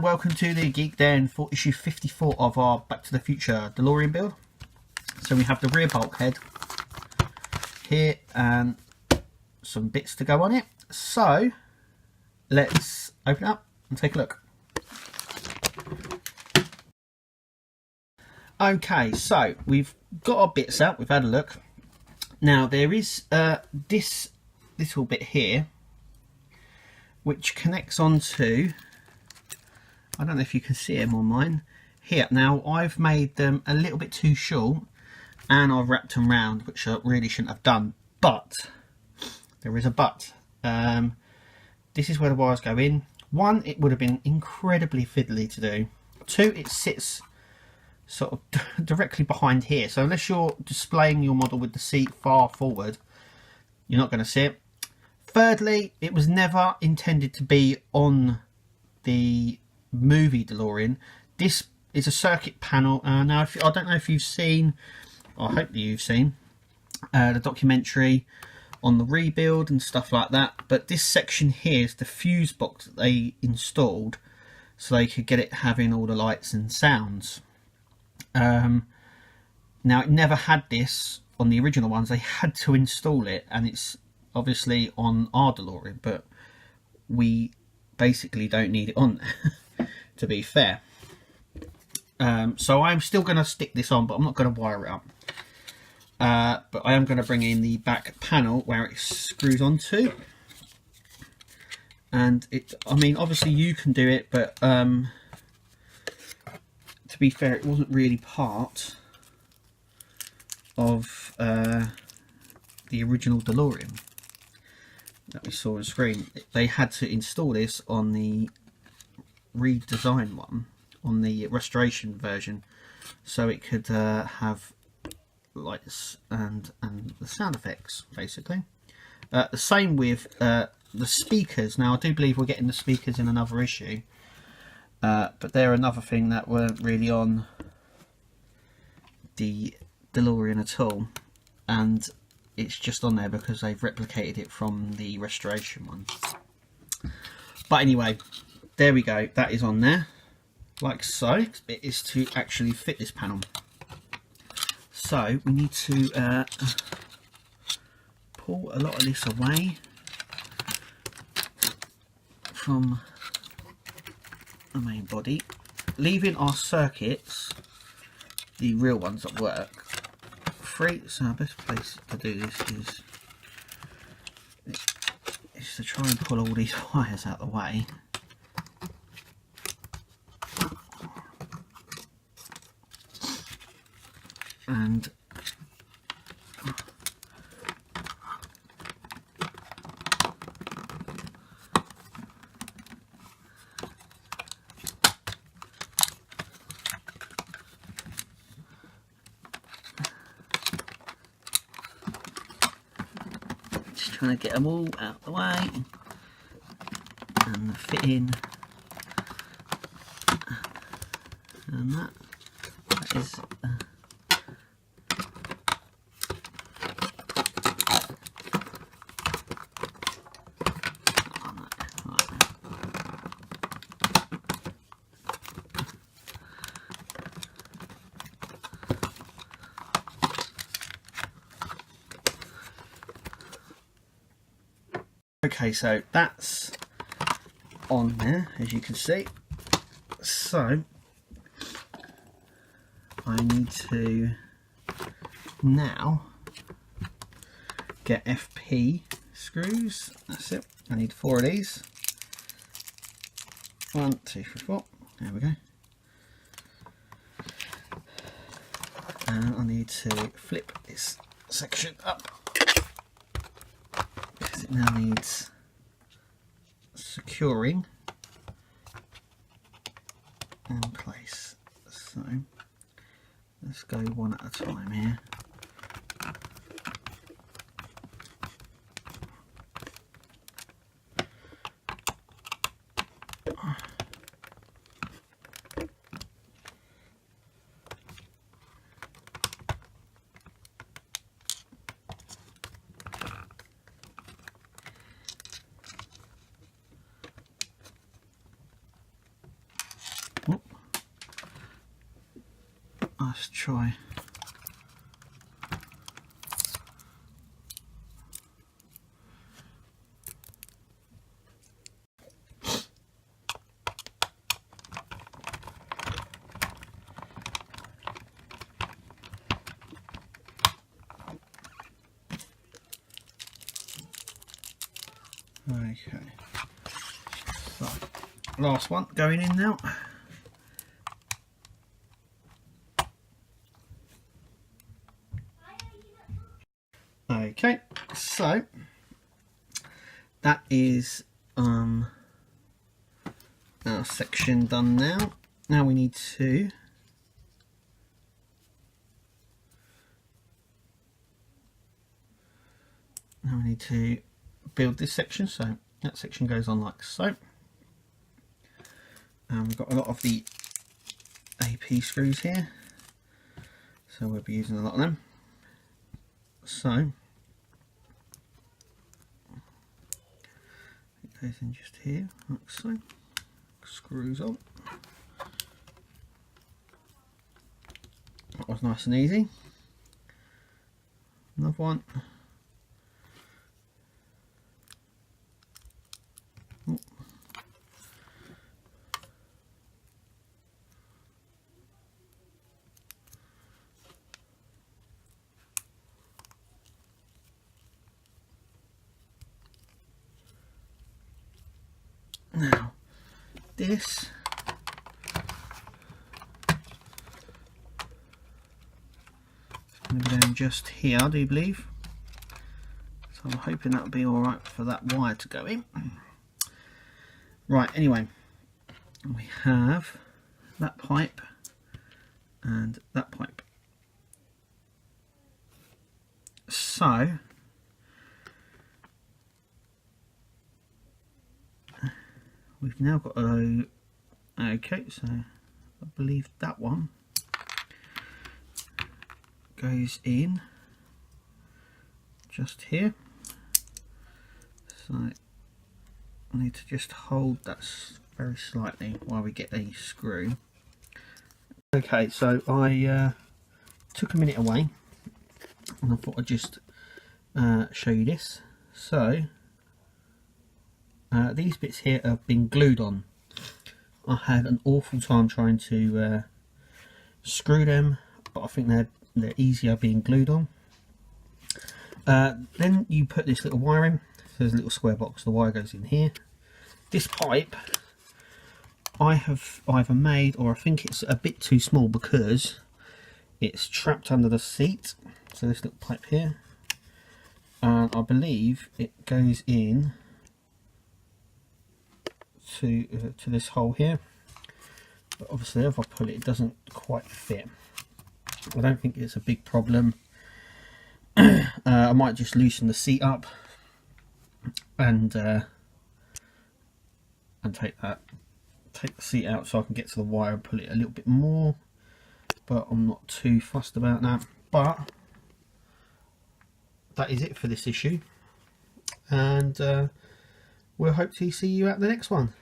Welcome to the Geek Den for issue 54 of our Back to the Future DeLorean build. So we have the rear bulkhead here and some bits to go on it. So let's open it up and take a look. Okay, so we've got our bits out, we've had a look. Now there is this little bit here which connects onto, I don't know if you can see them on mine here. Now I've made them a little bit too short and I've wrapped them round, which I really shouldn't have done, but there is a but. This is where the wires go in. One, it would have been incredibly fiddly to do. Two, it sits sort of directly behind here, so unless you're displaying your model with the seat far forward, you're not going to see it. Thirdly, it was never intended to be on the movie DeLorean. This is a circuit panel. Now I don't know if you've seen, or I hope that you've seen the documentary on the rebuild and stuff like that, but this section here is the fuse box that they installed so they could get it having all the lights and sounds. Now it never had this on the original ones. They had to install it, and it's obviously on our DeLorean, but we basically don't need it on there. To be fair, so I'm still going to stick this on, but I'm not going to wire it up. But I am going to bring in the back panel where it screws onto, and it, I mean, obviously you can do it, but to be fair, it wasn't really part of the original DeLorean that we saw on screen. They had to install this on the redesign one, on the restoration version, so it could have lights and the sound effects basically. The same with the speakers. Now I do believe we're getting the speakers in another issue, but they're another thing that weren't really on the DeLorean at all, and it's just on there because they've replicated it from the restoration one. But anyway, there we go, that is on there, like so. It is to actually fit this panel. So we need to pull a lot of this away from the main body, leaving our circuits, the real ones that work, free. So our best place to do this is to try and pull all these wires out of the way. And just trying to get them all out of the way and fit in, and that is okay, so that's on there, as you can see. So I need to now get FP screws. That's it. I need 4 of these. 1, 2, 3, 4. There we go. And I need to flip this section up because it now needs securing in place. So let's go one at a time here. Let's try. Okay, so last one going in now. Okay, so that is our section done now. Now we need to build this section. So that section goes on like so. We've got a lot of the AP screws here, so we'll be using a lot of them. So it goes in just here, like so. Screws on. That was nice and easy. Another one. Now, this is going to be down just here, I do believe. So I'm hoping that'll be alright for that wire to go in. Right, anyway, we have that pipe and that pipe. So we've now got a, okay, so I believe that one goes in just here. So I need to just hold that very slightly while we get a screw. Okay, so I took a minute away and I thought I'd just show you this. So these bits here have been glued on. I had an awful time trying to screw them, but I think they're easier being glued on. Then you put this little wire in. So there's a little square box, the wire goes in here. This pipe I have either made, or I think it's a bit too small because it's trapped under the seat. So this little pipe here, and I believe it goes in to this hole here, but obviously if I pull it, it doesn't quite fit. I don't think it's a big problem. I might just loosen the seat up and take the seat out so I can get to the wire and pull it a little bit more, but I'm not too fussed about that. But that is it for this issue, and we'll hopefully see you at the next one.